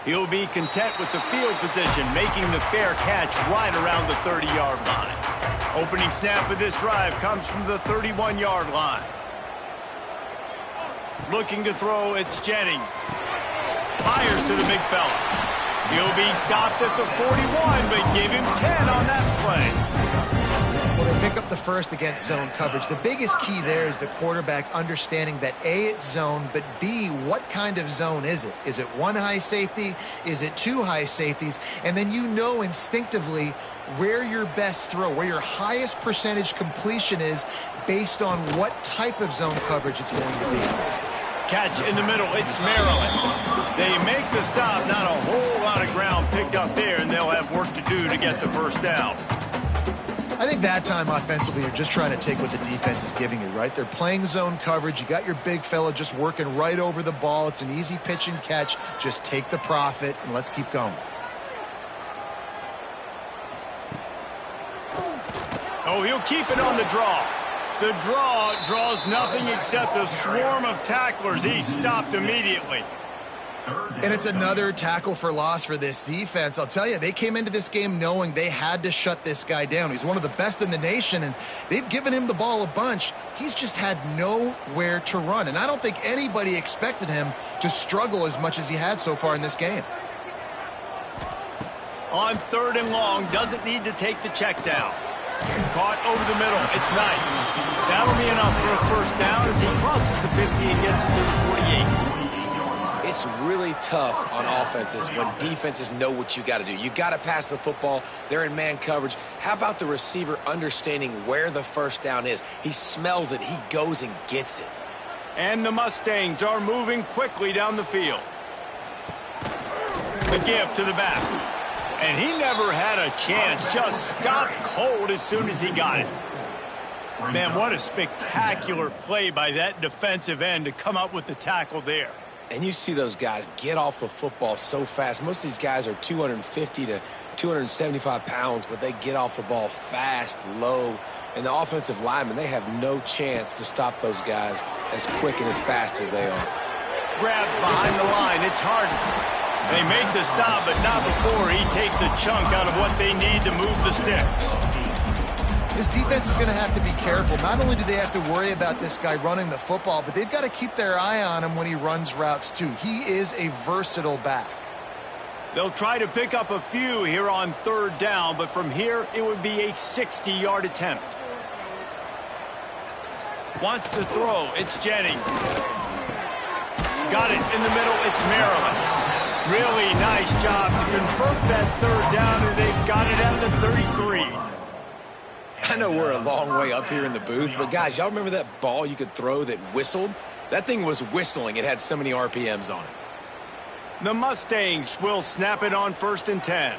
He'll be content with the field position, making the fair catch right around the 30-yard line. Opening snap of this drive comes from the 31-yard line. Looking to throw, it's Jennings. Fires to the big fella. He'll be stopped at the 41, but give him 10 on that play. Well, they pick up the first against zone coverage. The biggest key there is the quarterback understanding that A, it's zone, but B, what kind of zone is it? Is it one high safety? Is it two high safeties? And then you know instinctively where your best throw, where your highest percentage completion is based on what type of zone coverage it's going to be. Catch in the middle, it's Maryland. They make the stop, not a whole lot of ground picked up there, and they'll have work to do to get the first down. I think that time offensively, you're just trying to take what the defense is giving you, right? They're playing zone coverage. You got your big fella just working right over the ball. It's an easy pitch and catch. Just take the profit, and let's keep going. Oh, he'll keep it on the draw. The draw draws nothing except a swarm of tacklers. He's stopped immediately. And it's another tackle for loss for this defense. I'll tell you, they came into this game knowing they had to shut this guy down. He's one of the best in the nation, and they've given him the ball a bunch. He's just had nowhere to run, and I don't think anybody expected him to struggle as much as he had so far in this game. On 3rd and long, doesn't need to take the check down. Caught over the middle. It's Knight. That'll be enough for a first down as he crosses the 50 and gets it to the 48. It's really tough on offenses when defenses know what you got to do. You got to pass the football. They're in man coverage. How about the receiver understanding where the first down is? He smells it. He goes and gets it. And the Mustangs are moving quickly down the field. The give to the back. And he never had a chance. Just stopped cold as soon as he got it. Man, what a spectacular play by that defensive end to come up with the tackle there. And you see those guys get off the football so fast. Most of these guys are 250 to 275 pounds, but they get off the ball fast, low. And the offensive linemen, they have no chance to stop those guys as quick and as fast as they are. Grab behind the line. It's Harden. They make the stop, but not before he takes a chunk out of what they need to move the sticks. This defense is going to have to be careful. Not only do they have to worry about this guy running the football, but they've got to keep their eye on him when he runs routes too. He is a versatile back. They'll try to pick up a few here on 3rd down, but from here it would be a 60-yard attempt. Wants to throw. It's Jennings. Got it in the middle. It's Maryland. Really nice job to convert that 3rd down, and they've got it at the 33. I know we're a long way up here in the booth, but guys, y'all remember that ball you could throw that whistled? That thing was whistling. It had so many RPMs on it. The Mustangs will snap it on 1st and 10.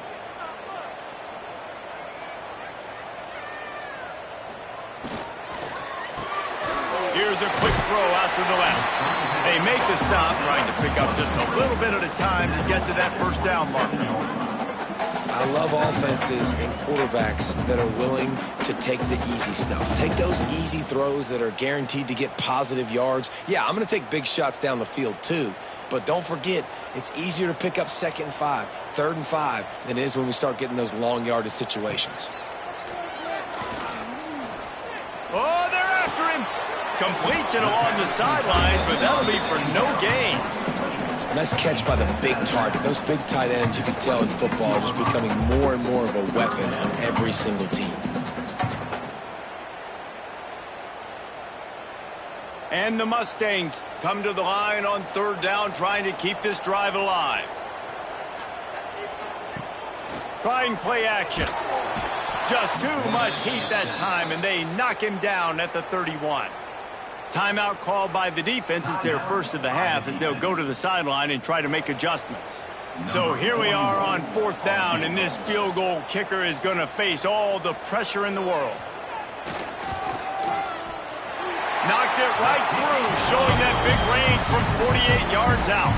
Here's a quick throw out to the left. They make the stop, trying to pick up just a little bit at a time to get to that first down marker. I love offenses and quarterbacks that are willing to take the easy stuff. Take those easy throws that are guaranteed to get positive yards. Yeah, I'm going to take big shots down the field too. But don't forget, it's easier to pick up 2nd and 5, 3rd and 5 than it is when we start getting those long yardage situations. Oh, they're after him. Completes it along the sidelines, but that'll be for no gain. Nice catch by the big target. Those big tight ends, you can tell in football, are just becoming more and more of a weapon on every single team. And the Mustangs come to the line on 3rd down, trying to keep this drive alive. Trying play action. Just too much heat that time, and they knock him down at the 31. Timeout called by the defense. It's their first of the half as they'll go to the sideline and try to make adjustments. So here we are on 4th down, and this field goal kicker is going to face all the pressure in the world. Knocked it right through, showing that big range from 48 yards out.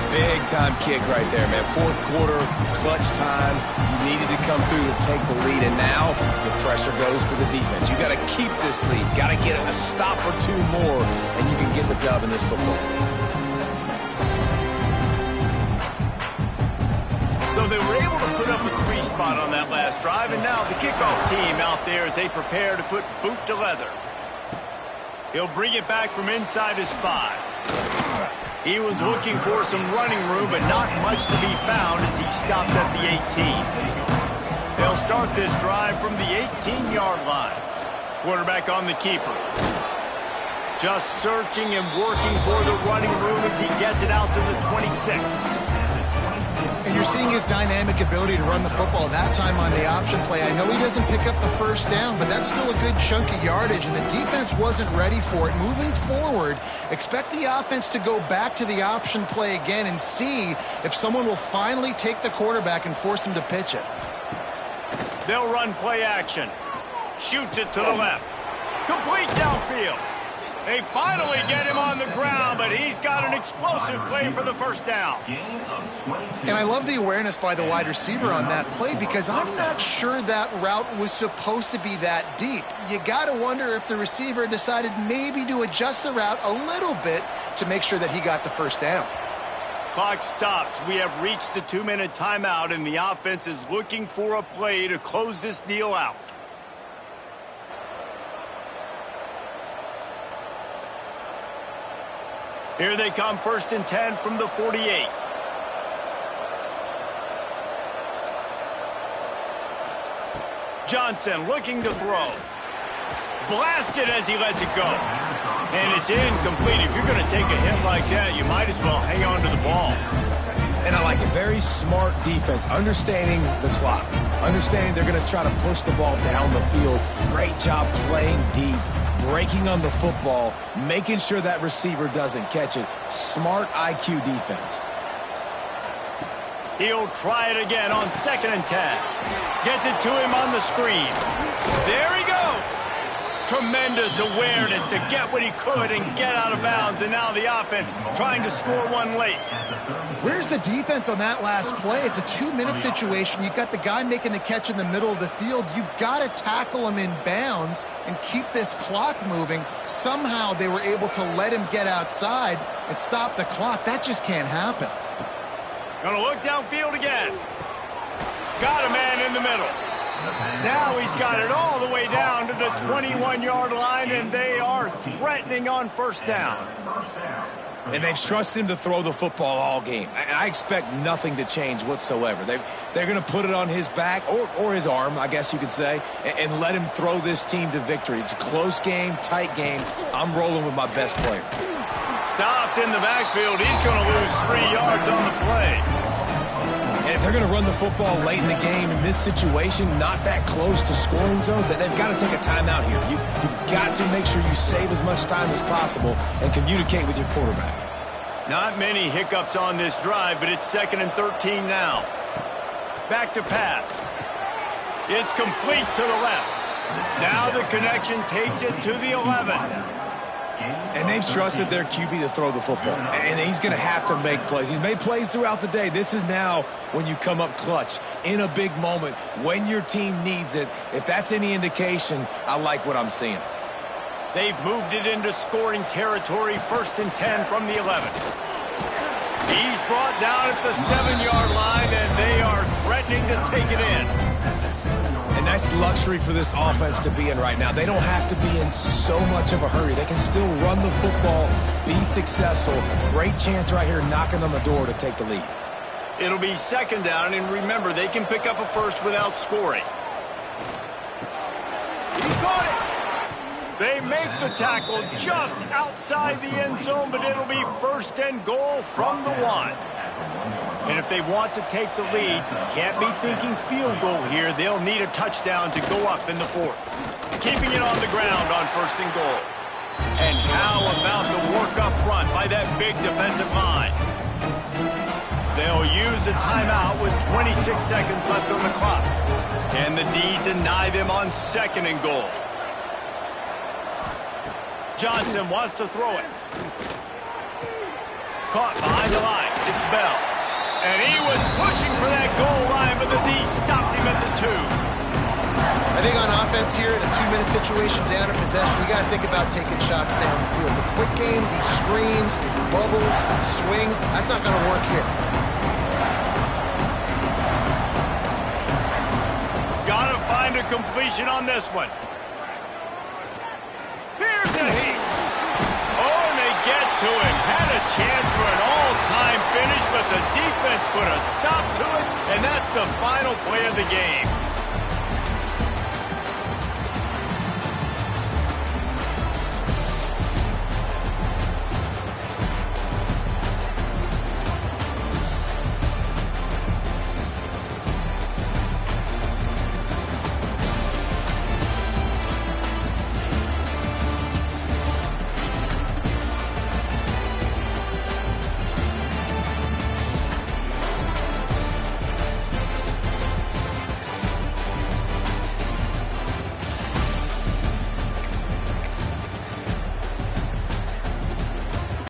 Big time kick right there, man. 4th quarter, clutch time. You needed to come through to take the lead, and now the pressure goes to the defense. You got to keep this lead. Got to get a stop or two more, and you can get the dub in this football. So they were able to put up a 3 spot on that last drive, and now the kickoff team out there as they prepare to put boot to leather. He'll bring it back from inside his 5. He was looking for some running room, but not much to be found as he stopped at the 18. They'll start this drive from the 18-yard line. Quarterback on the keeper. Just searching and working for the running room as he gets it out to the 26. And you're seeing his dynamic ability to run the football that time on the option play. I know he doesn't pick up the first down, but that's still a good chunk of yardage, and the defense wasn't ready for it. Moving forward, expect the offense to go back to the option play again and see if someone will finally take the quarterback and force him to pitch it. They'll run play action. Shoots it to the left. Complete downfield. They finally get him on the ground, but he's got an explosive play for the first down. And I love the awareness by the wide receiver on that play because I'm not sure that route was supposed to be that deep. You got to wonder if the receiver decided maybe to adjust the route a little bit to make sure that he got the first down. Clock stops. We have reached the 2-minute timeout, and the offense is looking for a play to close this deal out. Here they come, 1st and 10 from the 48. Johnson looking to throw. Blasted as he lets it go. And it's incomplete. If you're going to take a hit like that, you might as well hang on to the ball. And I like it. Very smart defense, understanding the clock, understanding they're going to try to push the ball down the field. Great job playing deep, breaking on the football, making sure that receiver doesn't catch it. Smart IQ defense. He'll try it again on 2nd and 10. Gets it to him on the screen. There he goes. Tremendous awareness to get what he could and get out of bounds. And now the offense trying to score one late. Where's the defense on that last play? It's a 2-minute situation. You've got the guy making the catch in the middle of the field. You've got to tackle him in bounds and keep this clock moving. Somehow they were able to let him get outside and stop the clock. That just can't happen. Gonna look downfield again. Got a man in the middle. Now he's got it all the way down to the 21-yard line, and they are threatening on 1st down. And they've trusted him to throw the football all game. I expect nothing to change whatsoever. They're going to put it on his back, or his arm, I guess you could say, and let him throw this team to victory. It's a close game, tight game. I'm rolling with my best player. Stopped in the backfield. He's going to lose 3 yards on the play. And if they're going to run the football late in the game in this situation, not that close to scoring zone, they've got to take a timeout here. You've got to make sure you save as much time as possible and communicate with your quarterback. Not many hiccups on this drive, but it's 2nd and 13 now. Back to pass. It's complete to the left. Now the connection takes it to the 11. And they've trusted their QB to throw the football. And he's going to have to make plays. He's made plays throughout the day. This is now when you come up clutch in a big moment when your team needs it. If that's any indication, I like what I'm seeing. They've moved it into scoring territory, 1st and 10 from the 11. He's brought down at the 7-yard line, and they are threatening to take it in. And that's luxury for this offense to be in right now. They don't have to be in so much of a hurry. They can still run the football, be successful. Great chance right here knocking on the door to take the lead. It'll be 2nd down, and remember, they can pick up a first without scoring. He caught it. They make the tackle just outside the end zone, but it'll be 1st and goal from the 1. And if they want to take the lead, can't be thinking field goal here. They'll need a touchdown to go up in the 4th. Keeping it on the ground on 1st and goal. And how about the work up front by that big defensive line? They'll use a timeout with 26 seconds left on the clock. Can the D deny them on 2nd and goal? Johnson wants to throw it. Caught behind the line. It's Bell. And he was pushing for that goal line, but the D stopped him at the 2. I think on offense here, in a 2-minute situation, down in possession, you got to think about taking shots down the field. The quick game, these screens, bubbles, swings, that's not going to work here. Got to find a completion on this one. Here's a heat. Oh, and they get to it. Had a chance for an put a stop to it, and that's the final play of the game.